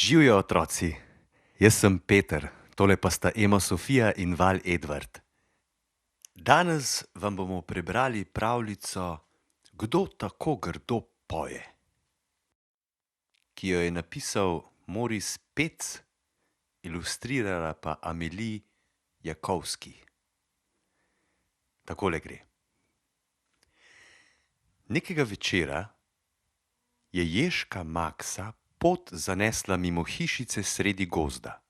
Živijo otroci, jaz sem Peter, tole pa sta Ema Sofija in Val Edvard. Danes vam bomo prebrali pravljico Kdo tako grdo poje, ki jo je napisal Moris Pec, ilustrirala pa Amelie Jakovski. Takole gre. Nekega večera je ježka Maksa pot zanesla mimo hišice sredi gozda.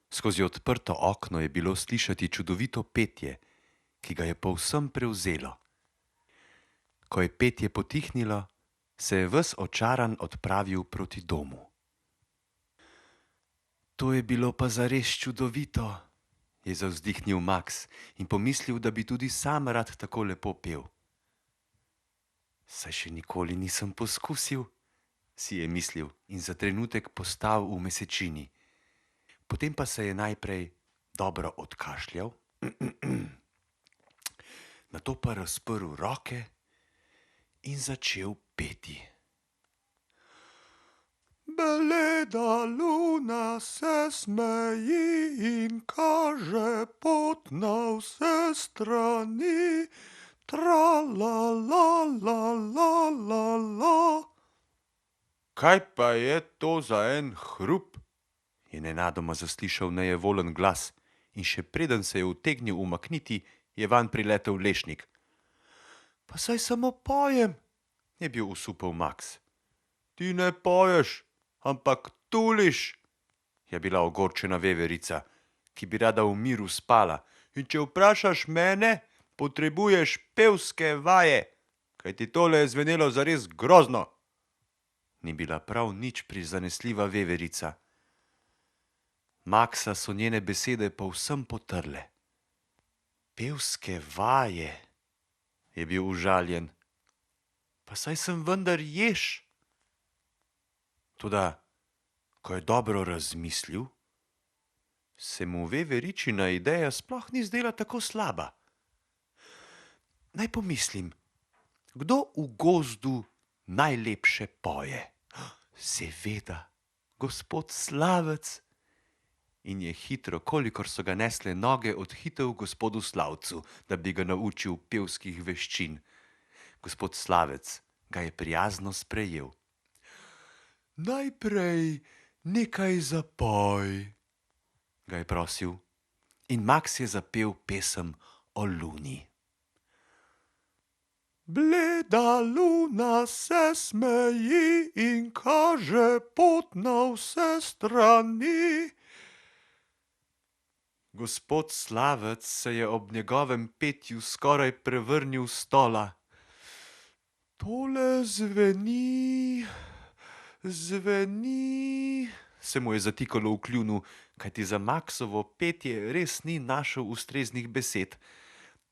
Skozi odprto okno je bilo slišati čudovito petje, ki ga je povsem prevzelo. Ko je petje potihnilo, se je ves očaran odpravil proti domu. To je bilo pa zares čudovito, je zavzdihnil Maks in pomislil, da bi tudi sam rad tako lepo pel. Saj še nikoli nisem poskusil, si je mislil in za trenutek postal v mesečini. Potem pa se je najprej dobro odkašljal, nato pa razprl roke in začel peti. Bleda luna se smeji in kaže pot na vse strani, tra la la la la la la. Kaj pa je to za en hrup? Je nenadoma zaslišal nejevolen glas in še preden se je utegnil umakniti, je vanj priletel lešnik. Pa saj samo pojem, je bil osupel Maks. Ti ne poješ, ampak tuliš, je bila ogorčena veverica, ki bi rada v miru spala. In če vprašaš mene, potrebuješ pevske vaje, kajti tole je zvenelo zares grozno. Ni bila prav nič prizanesljiva veverica. Maksa so njene besede povsem potrle. Pevske vaje, je bil užaljen. Pa saj sem vendar jež. Toda, ko je dobro razmislil, se mu veveričina ideja sploh ni zdela tako slaba. Naj pomislim, kdo v gozdu najlepše poje? Seveda, gospod Slavec. In je hitro, kolikor so ga nesle noge, odhitel gospodu Slavcu, da bi ga naučil pevskih veščin. Gospod Slavec ga je prijazno sprejel. Najprej nekaj zapoj, ga je prosil, in Maks je zapel pesem o luni. Bleda luna se smeji in kaže pot na vse strani. Gospod Slavec se je ob njegovem petju skoraj prevrnil s stola. Tole zveni, se mu je zatikalo v kljunu, kajti za Maksovo petje res ni našel ustreznih besed.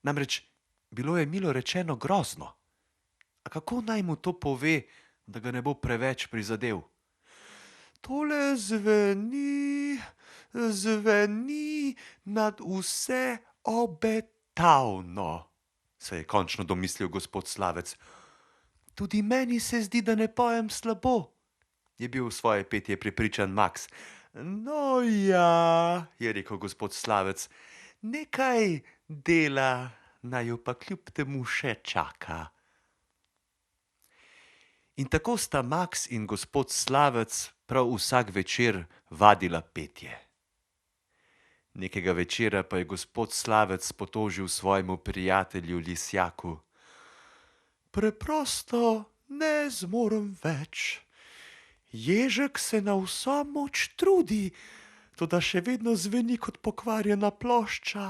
Namreč bilo je milo rečeno grozno. A kako naj mu to pove, da ga ne bo preveč prizadel? Tole zveni nad vse obetavno, se je končno domislil gospod Slavec. Tudi meni se zdi, da ne pojem slabo, je bil v svoje petje prepričan Maks. No ja, je rekel gospod Slavec, nekaj dela naju pa kljub temu še čaka. In tako sta Maks in gospod Slavec prav vsak večer vadila petje. Nekega večera pa je gospod Slavec potožil svojemu prijatelju Lisjaku. Preprosto ne zmorem več. Ježek se na vso moč trudi, toda še vedno zveni kot pokvarjena plošča.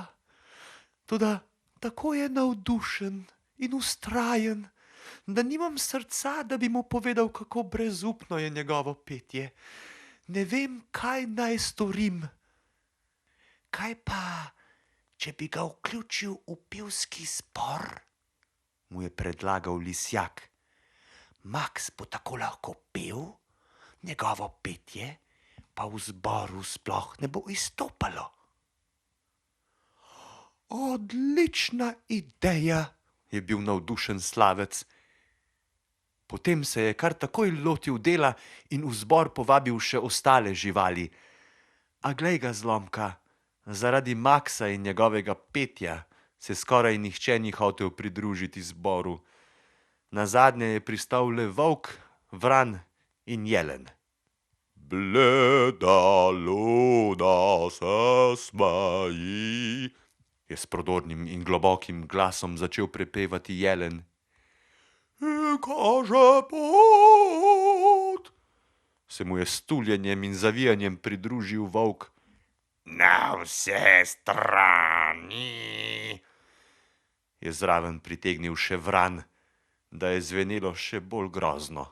Toda tako je navdušen in vztrajen, da nimam srca, da bi mu povedal, kako brezupno je njegovo petje. Ne vem, kaj naj storim. Kaj pa, če bi ga vključil v pevski zbor? Mu je predlagal Lisjak. Maks bo tako lahko pel, njegovo petje pa v zboru sploh ne bo izstopalo. Odlična ideja, je bil navdušen Slavec. Potem se je kar takoj lotil dela in v zbor povabil še ostale živali. A glej ga zlomka, zaradi Maksa in njegovega petja se skoraj nihče ni hotel pridružiti zboru. Nazadnje je pristal le volk, vran in jelen. Bleda luna se smeji, je s prodornim in globokim glasom začel prepevati jelen. in kaže pot, se mu je s tuljenjem in zavijanjem pridružil volk. na vse strani, je zraven pritegnil še vran, da je zvenelo še bolj grozno.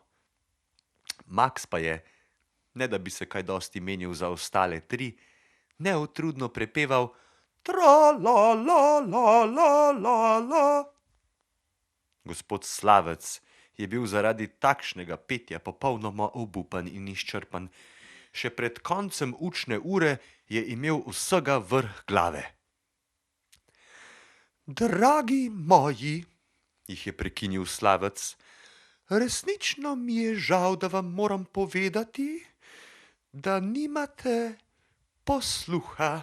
Maks pa je, ne da bi se kaj dosti menil za ostale tri, neutrudno prepeval tra la la la la la la. Gospod Slavec je bil zaradi takšnega petja popolnoma obupan in izčrpan. Še pred koncem učne ure je imel vsega vrh glave. Dragi moji, jih je prekinil Slavec, resnično mi je žal, da vam moram povedati, da nimate posluha.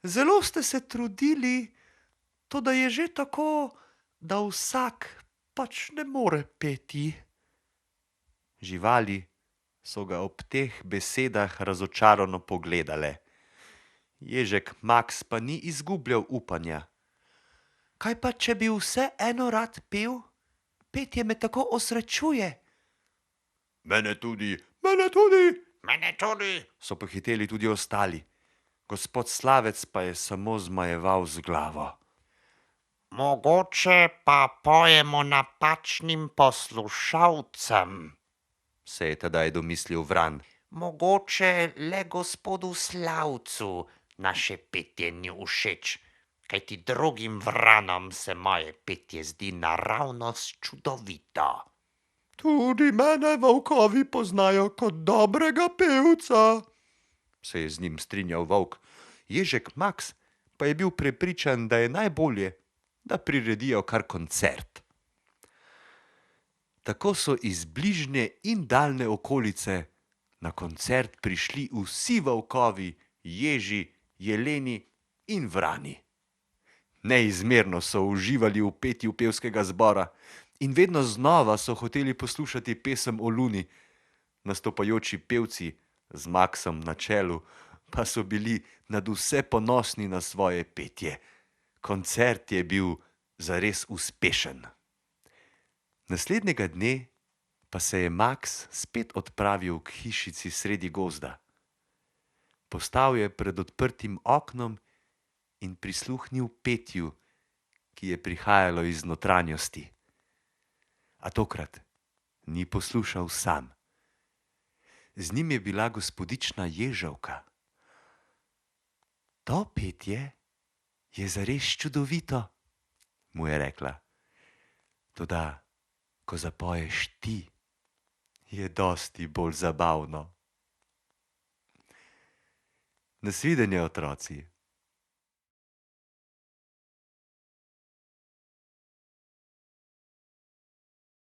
Zelo ste se trudili, toda je že tako, da vsak pač ne more peti. Živali so ga ob teh besedah razočarano pogledale. Ježek Maks pa ni izgubljal upanja. Kaj pa, če bi vseeno rad pel? Petje me tako osrečuje. mene tudi, so pohiteli tudi ostali. Gospod Slavec pa je samo zmajeval z glavo. Mogoče pa pojemo napačnim poslušalcem. Se je tedaj domislil vran. Mogoče le gospodu Slavcu naše petje ni všeč, kajti drugim vranom se moje petje zdi naravnost čudovito. tudi mene volkovi poznajo kot dobrega pevca, Se je z njim strinjal volk. Ježek Maks pa je bil prepričan, da je najbolje, da priredijo kar koncert. Tako so iz bližnje in daljne okolice na koncert prišli vsi volkovi, ježi, jeleni in vrani. Neizmerno so uživali v petju pevskega zbora in vedno znova so hoteli poslušati pesem o luni. Nastopajoči pevci z Maksom na čelu pa so bili nadvse ponosni na svoje petje. Koncert je bil zares uspešen. Naslednjega dne pa se je Maks spet odpravil k hišici sredi gozda. Postal je pred odprtim oknom in prisluhnil petju, ki je prihajalo iz notranjosti. A tokrat ni poslušal sam. Z njim je bila gospodična Ježovka. To petje je zares čudovito, mu je rekla. Toda, ko zapoješ ti, je dosti bolj zabavno. Nasvidenje, otroci.